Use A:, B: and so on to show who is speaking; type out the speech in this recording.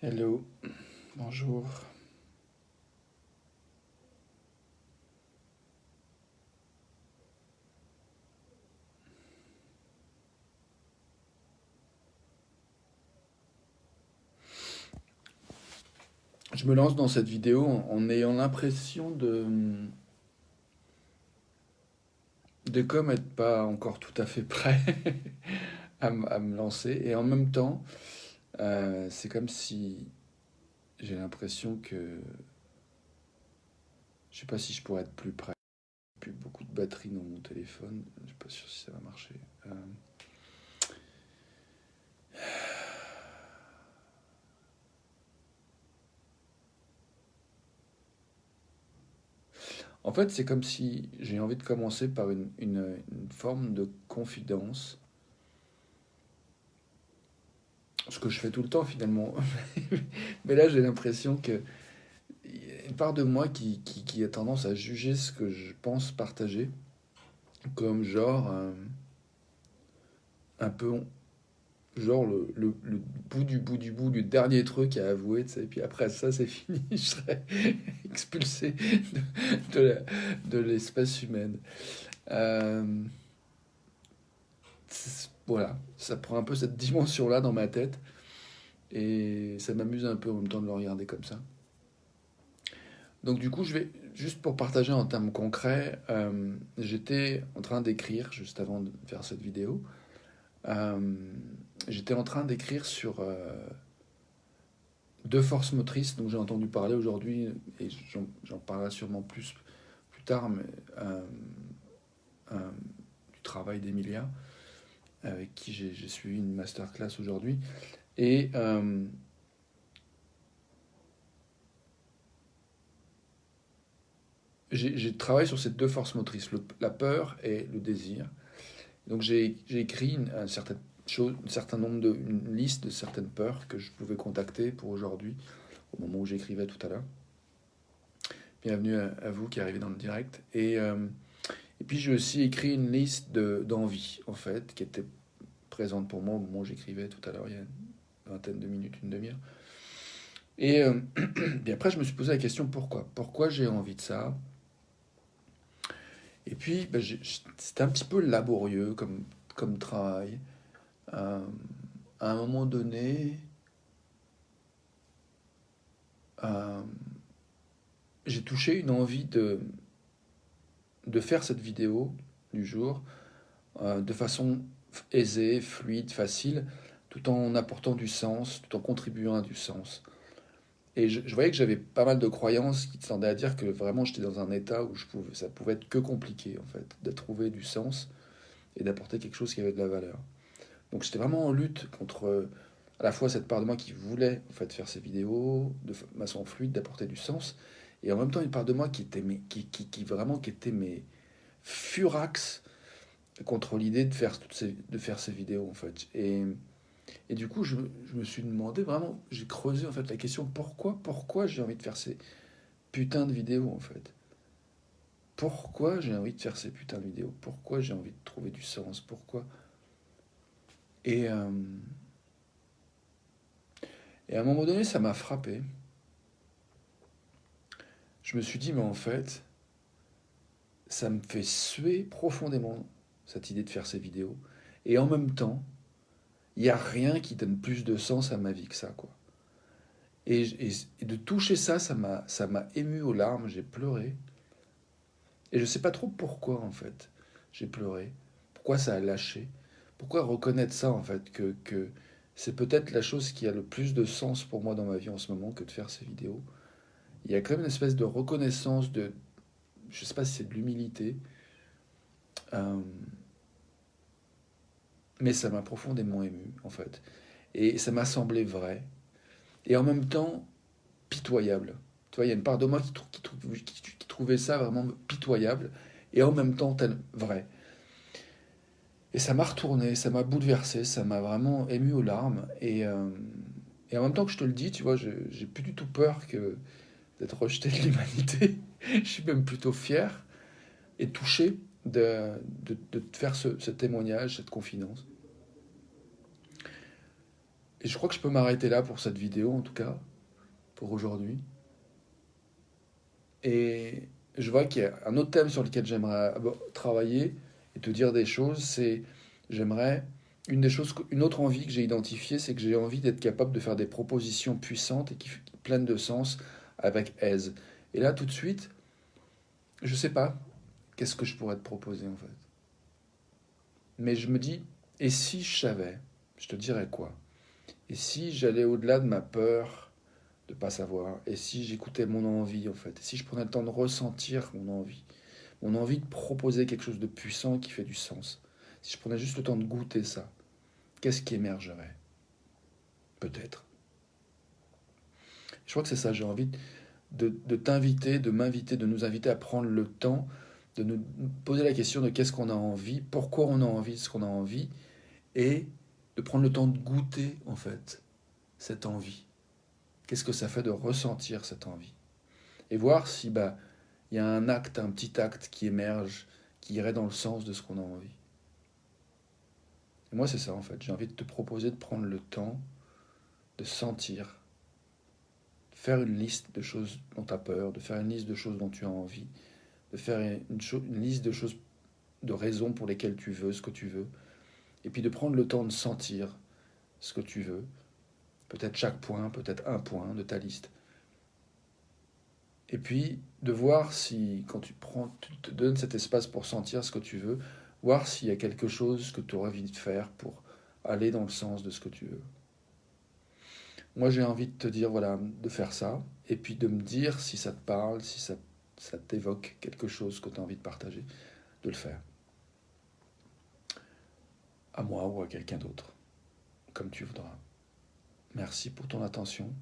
A: Hello, bonjour. Je me lance dans cette vidéo en ayant l'impression de comme être pas encore tout à fait prêt à me lancer. Et en même temps, c'est comme si j'ai l'impression que je sais pas si je pourrais être plus prêt. Plus beaucoup de batterie dans mon téléphone, je suis pas sûr si ça va marcher. Euh, En fait, c'est comme si j'ai envie de commencer par une forme de confidence. Ce que je fais tout le temps finalement. Mais là, j'ai l'impression que il y a une part de moi qui a tendance à juger ce que je pense partager comme genre un peu genre le bout du bout du bout du dernier truc à avouer, tu sais, et puis après ça c'est fini, je serais expulsé de l'espèce humaine. Euh, voilà, ça prend un peu cette dimension-là dans ma tête et ça m'amuse un peu en même temps de le regarder comme ça. Donc du coup, je vais juste pour partager en termes concrets, j'étais en train d'écrire juste avant de faire cette vidéo. euh, J'étais en train d'écrire sur deux forces motrices dont j'ai entendu parler aujourd'hui et j'en parlerai sûrement plus tard, mais euh, du travail d'Emilia avec qui j'ai suivi une masterclass aujourd'hui et j'ai travaillé sur ces deux forces motrices, la peur et le désir. Donc j'ai écrit un certain nombre une liste de certaines peurs que je pouvais contacter pour aujourd'hui, au moment où j'écrivais tout à l'heure. Bienvenue à vous qui arrivez dans le direct. Et puis j'ai aussi écrit une liste d'envies, en fait, qui était présente pour moi au moment où j'écrivais tout à l'heure, il y a une vingtaine de minutes, une demi-heure. Et puis après, je me suis posé la question pourquoi? Pourquoi j'ai envie de ça? Et puis, ben, c'était un petit peu laborieux comme travail. Euh, à un moment donné, euh, j'ai touché une envie de faire cette vidéo du jour de façon aisée, fluide, facile, tout en apportant du sens, tout en contribuant à du sens. Et je voyais que j'avais pas mal de croyances qui tendaient à dire que vraiment j'étais dans un état où ça pouvait être que compliqué en fait, de trouver du sens et d'apporter quelque chose qui avait de la valeur. Donc j'étais vraiment en lutte contre à la fois cette part de moi qui voulait en fait faire ces vidéos de façon fluide, d'apporter du sens, et en même temps une part de moi qui était qui vraiment qui était mais furax contre l'idée de faire ces vidéos en fait. Et du coup je me suis demandé vraiment, j'ai creusé en fait la question pourquoi j'ai envie de faire ces putains de vidéos en fait. Pourquoi j'ai envie de faire ces putains de vidéos? Pourquoi j'ai envie de trouver du sens? Pourquoi? Et, euh, et à un moment donné, ça m'a frappé. Je me suis dit, mais en fait, ça me fait suer profondément cette idée de faire ces vidéos. Et en même temps, il n'y a rien qui donne plus de sens à ma vie que ça, quoi. Et de toucher ça, ça m'a ému aux larmes, j'ai pleuré. Et je ne sais pas trop pourquoi, en fait, j'ai pleuré. Pourquoi ça a lâché. Pourquoi reconnaître ça, en fait, que c'est peut-être la chose qui a le plus de sens pour moi dans ma vie en ce moment que de faire ces vidéos. Il y a quand même une espèce de reconnaissance je ne sais pas si c'est de l'humilité, euh, mais ça m'a profondément ému, en fait. Et ça m'a semblé vrai. Et en même temps, pitoyable. Tu vois, il y a une part de moi qui trouvait ça vraiment pitoyable, et en même temps vrai. Et ça m'a retourné, ça m'a bouleversé, ça m'a vraiment ému aux larmes. Et en même temps que je te le dis, tu vois, j'ai plus du tout peur d'être rejeté de l'humanité. Je suis même plutôt fier et touché de te faire ce témoignage, cette confidence. Et je crois que je peux m'arrêter là pour cette vidéo, en tout cas, pour aujourd'hui. Et je vois qu'il y a un autre thème sur lequel j'aimerais travailler et te dire des choses, c'est j'aimerais une autre envie que j'ai identifiée, c'est que j'ai envie d'être capable de faire des propositions puissantes et pleines de sens avec aise. Et là, tout de suite, je sais pas qu'est-ce que je pourrais te proposer en fait. Mais je me dis, et si je savais, je te dirais quoi? Et si j'allais au-delà de ma peur de pas savoir? Et si j'écoutais mon envie en fait? Et si je prenais le temps de ressentir mon envie de proposer quelque chose de puissant qui fait du sens? Si je prenais juste le temps de goûter ça, qu'est-ce qui émergerait? Peut-être. Je crois que c'est ça, j'ai envie de t'inviter, de m'inviter, de nous inviter à prendre le temps de nous poser la question de qu'est-ce qu'on a envie, pourquoi on a envie de ce qu'on a envie, et de prendre le temps de goûter en fait cette envie. Qu'est-ce que ça fait de ressentir cette envie? Et voir si il y a un acte, un petit acte qui émerge, qui irait dans le sens de ce qu'on a envie. Et moi c'est ça en fait, j'ai envie de te proposer de prendre le temps de sentir, de faire une liste de choses dont tu as peur, de faire une liste de choses dont tu as envie, de faire une liste de choses, de raisons pour lesquelles tu veux ce que tu veux, et puis de prendre le temps de sentir ce que tu veux, peut-être chaque point, peut-être un point de ta liste. Et puis de voir si, quand tu te donnes cet espace pour sentir ce que tu veux, voir s'il y a quelque chose que tu aurais envie de faire pour aller dans le sens de ce que tu veux. Moi j'ai envie de te dire, voilà, de faire ça, et puis de me dire si ça te parle, si ça t'évoque quelque chose que tu as envie de partager, de le faire. À moi ou à quelqu'un d'autre, comme tu voudras. Merci pour ton attention.